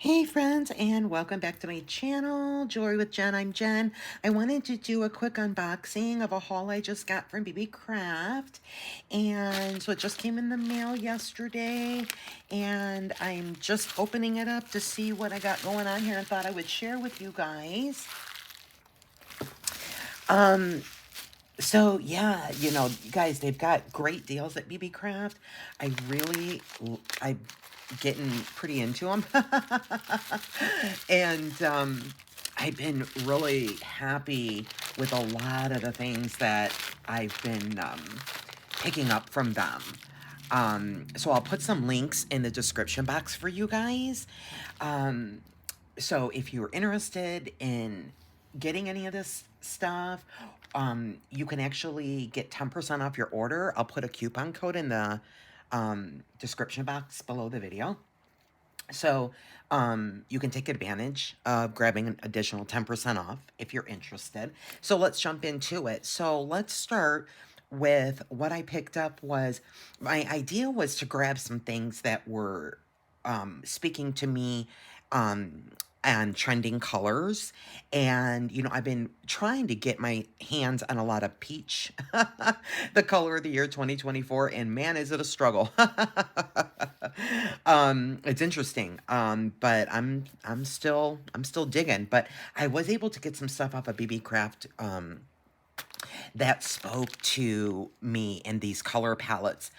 Hey friends, and welcome back to my channel, Jewelry with Jen. I'm Jen. I wanted to do a quick unboxing of a haul I just got from Beebeecraft. And so it just came in the mail yesterday, and I'm just opening it up to see what I got going on here and thought I would share with you guys. So yeah, you guys, they've got great deals at Beebeecraft. I'm getting pretty into them. And I've been really happy with a lot of the things that I've been picking up from them. So I'll put some links in the description box for you guys. Um, so if you're interested in getting any of this stuff, you can actually get 10% off your order. I'll put a coupon code in the description box below the video. So you can take advantage of grabbing an additional 10% off if you're interested. So let's jump into it. So let's start with what I picked up. Was my idea was to grab some things that were speaking to me and trending colors. And, I've been trying to get my hands on a lot of peach, the color of the year 2024, and man, is it a struggle. It's interesting. But I'm still digging, but I was able to get some stuff off of Beebeecraft, that spoke to me in these color palettes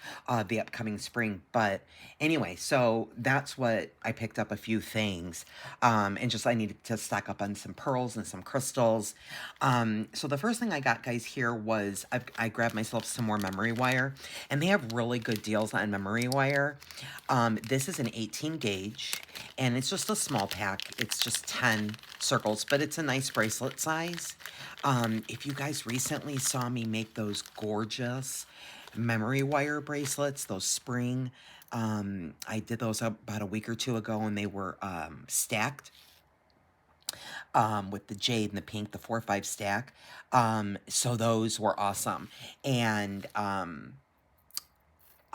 the upcoming spring. But anyway, so that's what I picked up, a few things. And just I needed to stock up on some pearls and some crystals. So the first thing I got, guys, here was I grabbed myself some more memory wire. And they have really good deals on memory wire. This is an 18 gauge. And it's just a small pack. It's just 10 circles, but it's a nice bracelet size. If you guys recently saw me make those gorgeous memory wire bracelets, those spring, I did those about a week or two ago, and they were stacked with the jade and the pink, the 4-5 stack. So those were awesome. And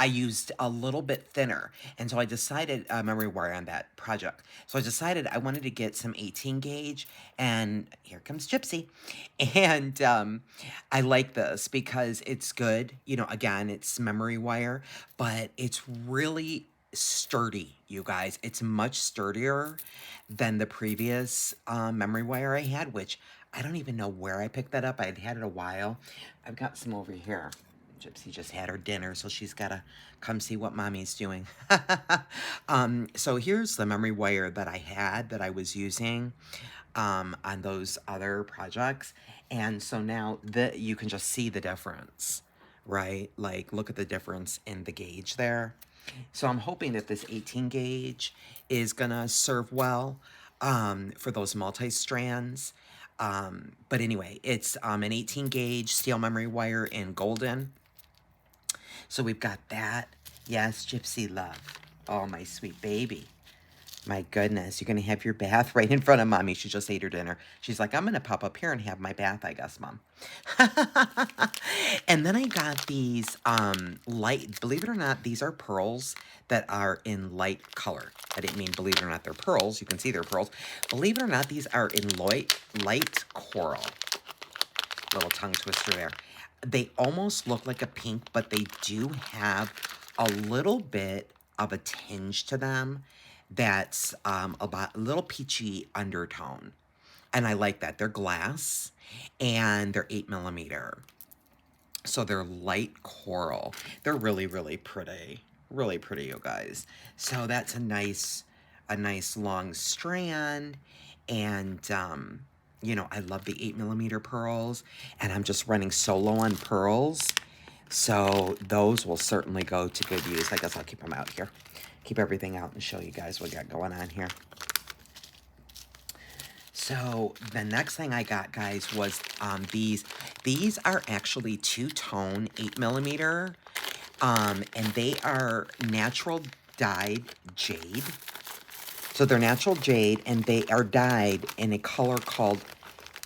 I used a little bit thinner, and so I decided memory wire on that project. So I decided I wanted to get some 18 gauge, and here comes Gypsy. And I like this because it's good. Again, it's memory wire, but it's really sturdy, you guys. It's much sturdier than the previous memory wire I had, which I don't even know where I picked that up. I'd had it a while. I've got some over here. Gypsy just had her dinner, so she's got to come see what mommy's doing. So here's the memory wire that I had that I was using on those other projects. And so now you can just see the difference, right? Like, look at the difference in the gauge there. So I'm hoping that this 18 gauge is going to serve well for those multi-strands. But anyway, it's an 18 gauge steel memory wire in golden. So we've got that. Yes, Gypsy love. Oh, my sweet baby. My goodness, you're going to have your bath right in front of Mommy. She just ate her dinner. She's like, I'm going to pop up here and have my bath, I guess, Mom. And then I got these light, believe it or not, these are pearls that are in light color. I didn't mean believe it or not, they're pearls. You can see they're pearls. Believe it or not, these are in light coral. Little tongue twister there. They almost look like a pink, but they do have a little bit of a tinge to them that's about a little peachy undertone. And I like that. They're glass, and they're 8mm. So they're light coral. They're really, really pretty. Really pretty, you guys. So that's a nice long strand. And I love the 8mm pearls, and I'm just running solo on pearls. So those will certainly go to good use. I guess I'll keep them out here. Keep everything out and show you guys what we got going on here. So the next thing I got, guys, was these. These are actually two-tone 8mm, and they are natural dyed jade. So they're natural jade, and they are dyed in a color called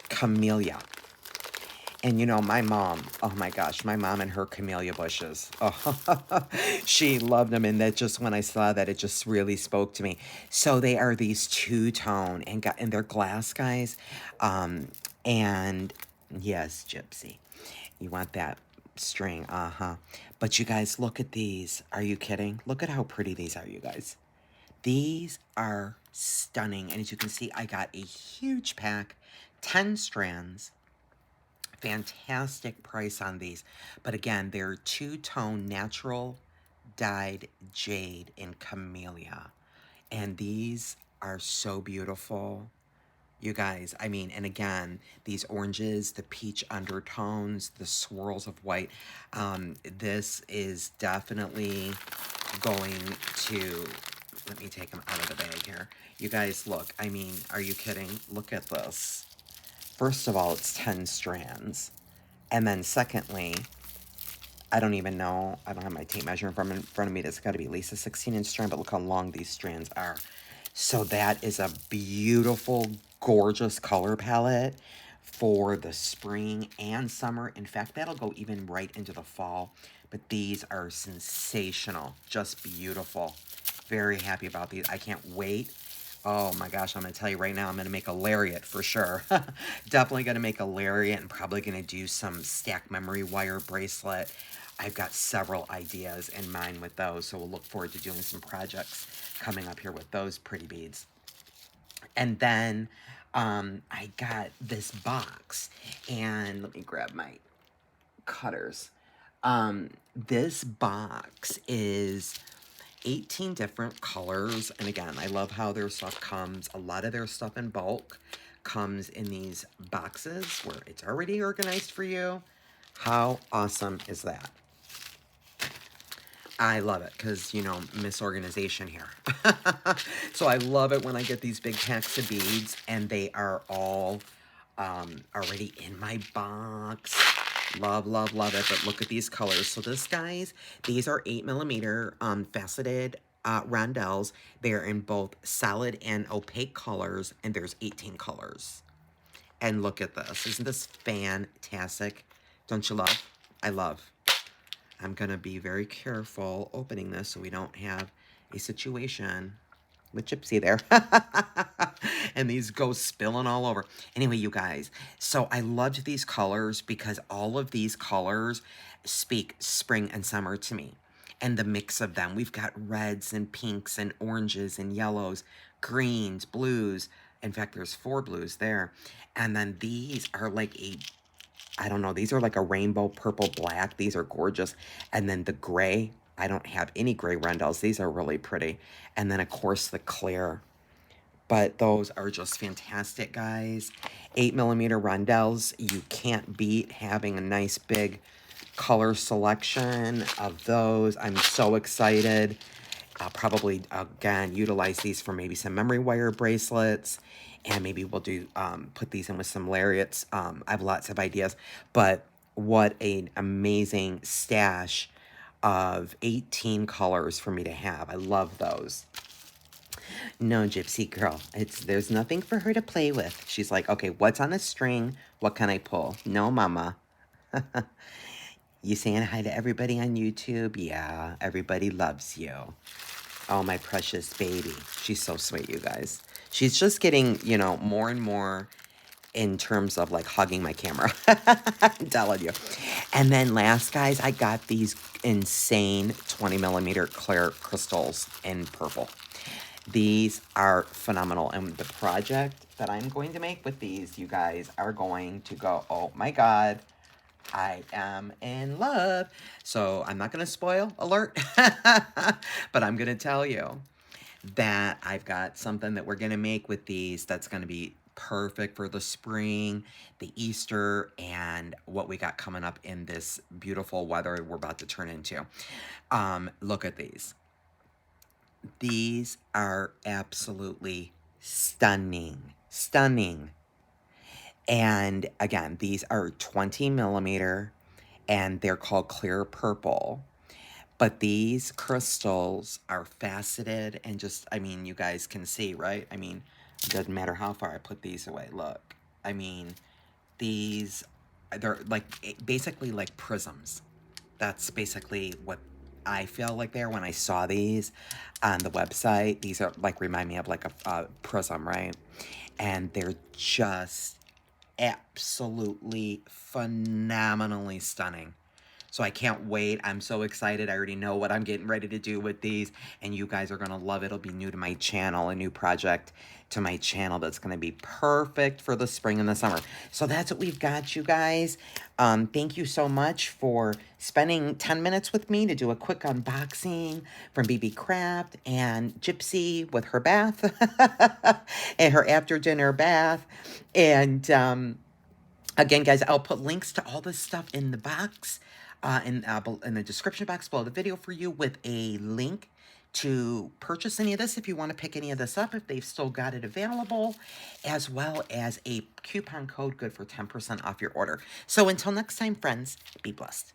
Camellia. And you know, my mom, oh my gosh, my mom and her camellia bushes. Oh, she loved them. And that just, when I saw that, it just really spoke to me. So they are these two-tone and they're glass, guys. And yes, Gypsy, you want that string, But you guys, look at these. Are you kidding? Look at how pretty these are, you guys. These are stunning. And as you can see, I got a huge pack, 10 strands. Fantastic price on these. But again, they're two-tone natural dyed jade in Camellia. And these are so beautiful. You guys, I mean, and again, these oranges, the peach undertones, the swirls of white. This is definitely going to, let me take them out of the bag here. You guys, look, I mean, are you kidding? Look at this. First of all, it's 10 strands. And then secondly, I don't even know, I don't have my tape measure in front of me. That's got to be at least a 16-inch strand, but look how long these strands are. So that is a beautiful, gorgeous color palette for the spring and summer. In fact, that'll go even right into the fall. But these are sensational, just beautiful. Very happy about these. I can't wait. Oh my gosh, I'm going to tell you right now, I'm going to make a lariat for sure. Definitely going to make a lariat and probably going to do some stack memory wire bracelet. I've got several ideas in mind with those, so we'll look forward to doing some projects coming up here with those pretty beads. And then I got this box, and let me grab my cutters. This box is 18 different colors, and again, I love how their stuff comes. A lot of their stuff in bulk comes in these boxes where it's already organized for you. How awesome is that? I love it because, you know, misorganization here. So I love it when I get these big packs of beads and they are all already in my box. Love, love, love it. But look at these colors. So this, guys, these are 8mm faceted rondelles. They're in both solid and opaque colors, and there's 18 colors. And look at this. Isn't this fantastic? Don't you love? I love. I'm going to be very careful opening this so we don't have a situation with Gypsy there. And these go spilling all over. Anyway, you guys, so I loved these colors because all of these colors speak spring and summer to me. And the mix of them. We've got reds and pinks and oranges and yellows, greens, blues. In fact, there's 4 blues there. And then these are like I don't know, these are like a rainbow purple black. These are gorgeous. And then the gray, I don't have any gray rondelles. These are really pretty. And then, of course, the clear. But those are just fantastic, guys. 8mm rondelles. You can't beat having a nice big color selection of those. I'm so excited. I'll probably, again, utilize these for maybe some memory wire bracelets. And maybe we'll do put these in with some lariats. I have lots of ideas. But what an amazing stash of 18 colors for me to have. I love those. No, Gypsy girl, there's nothing for her to play with. She's like, okay, what's on a string? What can I pull? No, mama. You saying hi to everybody on YouTube? Yeah, everybody loves you. Oh, my precious baby. She's so sweet, you guys. She's just getting, you know, more and more in terms of like hugging my camera. I'm telling you. And then last, guys, I got these insane 20mm clear crystals in purple. These are phenomenal. And the project that I'm going to make with these, you guys are going to go, oh my God, I am in love. So I'm not going to spoil alert, but I'm going to tell you that I've got something that we're going to make with these that's going to be perfect for the spring, the Easter, and what we got coming up in this beautiful weather we're about to turn into. Look at these. These are absolutely stunning. Stunning. And again, these are 20mm and they're called clear purple. But these crystals are faceted and just, I mean, you guys can see, right? I mean, it doesn't matter how far I put these away. Look, I mean, these they're like basically like prisms. That's basically what I feel like they are when I saw these on the website. These are like remind me of like a prism, right? And they're just absolutely phenomenally stunning. So I can't wait. I'm so excited. I already know what I'm getting ready to do with these, and you guys are going to love it. It'll be new to my channel, a new project to my channel that's going to be perfect for the spring and the summer. So that's what we've got, you guys. Thank you so much for spending 10 minutes with me to do a quick unboxing from Beebeecraft and Gypsy with her bath and her after dinner bath. And again, guys, I'll put links to all this stuff in the box, in the description box below the video for you, with a link to purchase any of this if you want to pick any of this up, if they've still got it available, as well as a coupon code good for 10% off your order. So until next time, friends, be blessed.